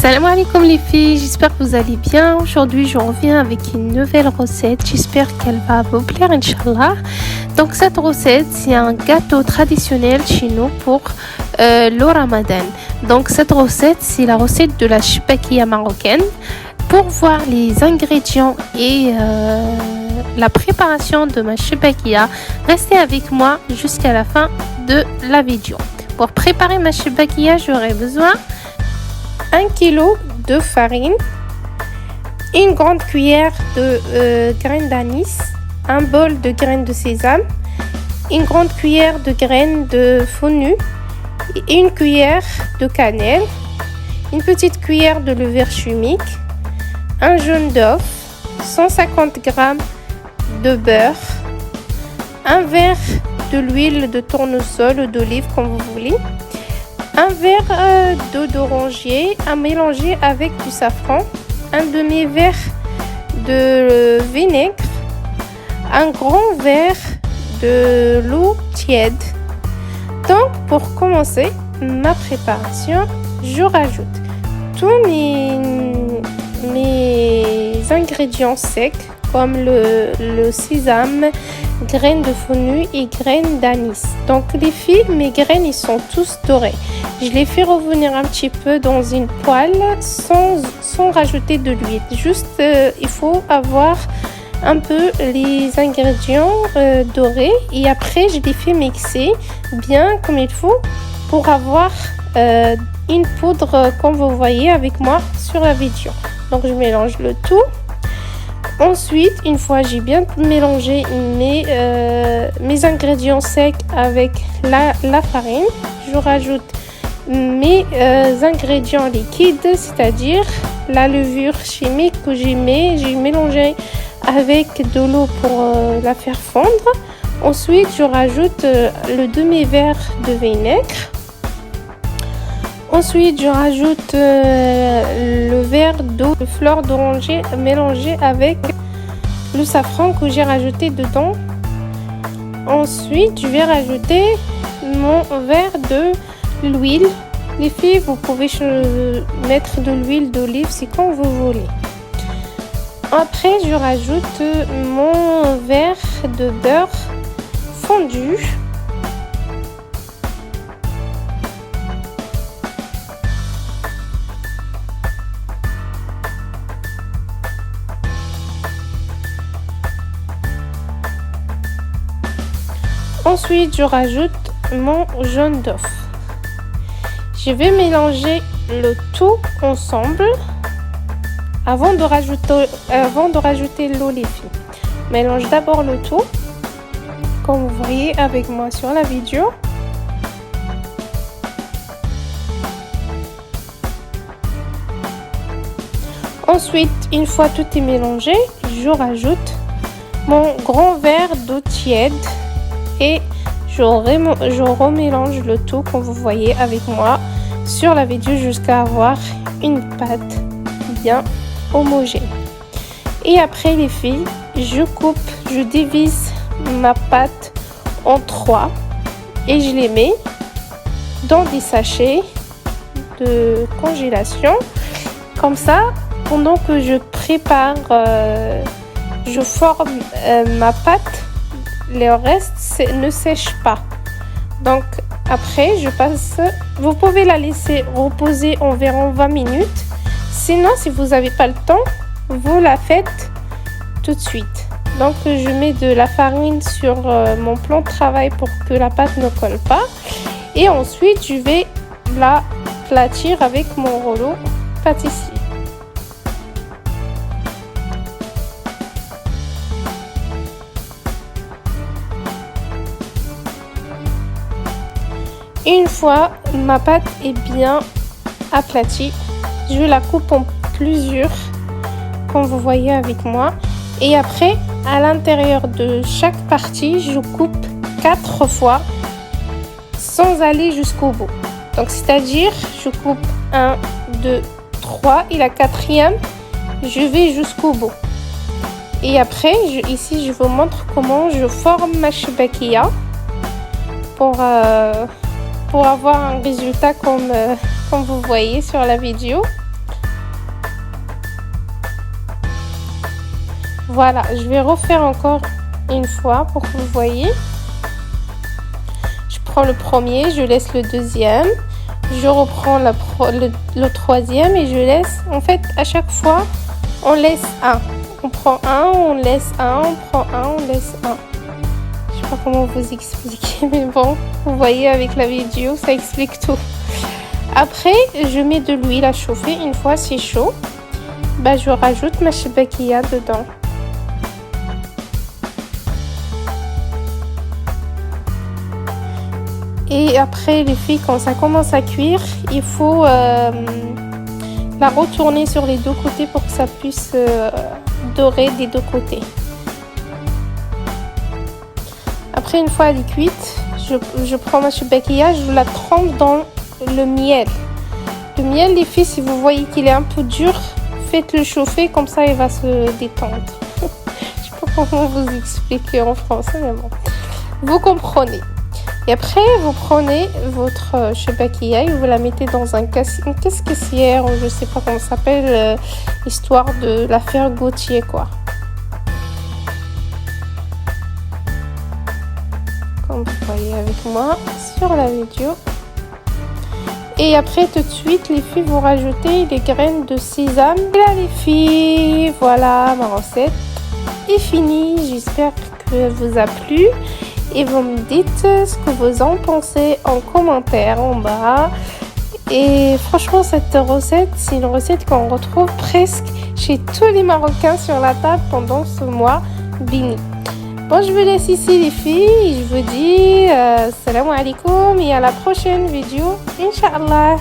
Salam alaikum les filles, j'espère que vous allez bien. Aujourd'hui je reviens avec une nouvelle recette, j'espère qu'elle va vous plaire Inch'Allah. Donc cette recette c'est un gâteau traditionnel chez nous pour le ramadan. Donc cette recette c'est la recette de la choupakia marocaine. Pour voir les ingrédients et la préparation de ma choupakia, restez avec moi jusqu'à la fin de la vidéo. Pour préparer ma choupakia, j'aurai besoin 1 kg de farine, une grande cuillère de graines d'anis, un bol de graines de sésame, une grande cuillère de graines de fenouil, une cuillère de cannelle, une petite cuillère de levure chimique, un jaune d'œuf, 150 g de beurre, un verre de l'huile de tournesol ou d'olive comme vous voulez, un verre d'eau d'oranger à mélanger avec du safran, un demi-verre de vinaigre, un grand verre de l'eau tiède. Donc pour commencer ma préparation, je rajoute tous mes ingrédients secs comme le sésame, graines de fenouil et graines d'anis. Donc les filles, mes graines ils sont tous dorés. Je les fais revenir un petit peu dans une poêle sans rajouter de l'huile. Juste il faut avoir un peu les ingrédients dorés et après je les fais mixer bien comme il faut pour avoir une poudre comme vous voyez avec moi sur la vidéo. Donc je mélange le tout. Ensuite, une fois j'ai bien mélangé mes ingrédients secs avec la farine, je rajoute mes ingrédients liquides, c'est-à-dire la levure chimique que j'ai mélangé avec de l'eau pour la faire fondre. Ensuite, je rajoute le demi-verre de vinaigre. Ensuite, je rajoute le verre d'eau de fleur d'oranger mélangé avec le safran que j'ai rajouté dedans. Ensuite, je vais rajouter mon verre de l'huile. Les filles, vous pouvez mettre de l'huile d'olive, c'est quand vous voulez. Après, je rajoute mon verre de beurre fondu. Ensuite, je rajoute mon jaune d'œuf. Je vais mélanger le tout ensemble avant de rajouter l'eau les filles. Mélange d'abord le tout, comme vous voyez avec moi sur la vidéo. Ensuite, une fois tout est mélangé, je rajoute mon grand verre d'eau tiède. Et je remélange le tout comme vous voyez avec moi sur la vidéo jusqu'à avoir une pâte bien homogène. Et après les filles, je divise ma pâte en 3 et je les mets dans des sachets de congélation. Comme ça, pendant que je prépare, je forme ma pâte. Le reste ne sèche pas. Donc après je passe, vous pouvez la laisser reposer environ 20 minutes. Sinon si vous n'avez pas le temps, vous la faites tout de suite. Donc je mets de la farine sur mon plan de travail pour que la pâte ne colle pas. Et ensuite je vais la aplatir avec mon rouleau pâtissier. Une fois ma pâte est bien aplatie, je la coupe en plusieurs, comme vous voyez avec moi. Et après, à l'intérieur de chaque partie, je coupe 4 fois sans aller jusqu'au bout. Donc, c'est-à-dire, je coupe 1, 2, 3 et la 4e, je vais jusqu'au bout. Et après, ici, je vous montre comment je forme ma choupakia pour avoir un résultat comme vous voyez sur la vidéo. Voilà, je vais refaire encore une fois pour que vous voyez. Je prends le premier, je laisse le deuxième, je reprends le troisième et je laisse. En fait, à chaque fois, on laisse un. On prend un, on laisse un, on prend un, on laisse un. Je sais pas comment vous expliquer, mais bon, vous voyez avec la vidéo, ça explique tout. Après, je mets de l'huile à chauffer. Une fois c'est chaud, bah, je rajoute ma chebakia dedans. Et après, les filles, quand ça commence à cuire, il faut la retourner sur les deux côtés pour que ça puisse dorer des deux côtés. Après, une fois elle est cuite, je prends ma chebakia, je la trempe dans le miel. Le miel, les filles, si vous voyez qu'il est un peu dur, faites-le chauffer, comme ça il va se détendre. Je sais pas comment vous expliquer en français, mais bon. Vous comprenez. Et après, vous prenez votre chebakia et vous la mettez dans une caisse caissière, ou je sais pas comment ça s'appelle, histoire de la faire gautier, quoi. Comme vous voyez avec moi sur la vidéo. Et après, tout de suite, les filles, vous rajoutez les graines de sésame. Et là, les filles, voilà, ma recette est finie. J'espère que vous a plu. Et vous me dites ce que vous en pensez en commentaire en bas. Et franchement, cette recette, c'est une recette qu'on retrouve presque chez tous les Marocains sur la table pendant ce mois béni. Bon, je vous laisse ici les filles. Je vous dis salam alaikum et à la prochaine vidéo, Inch'Allah.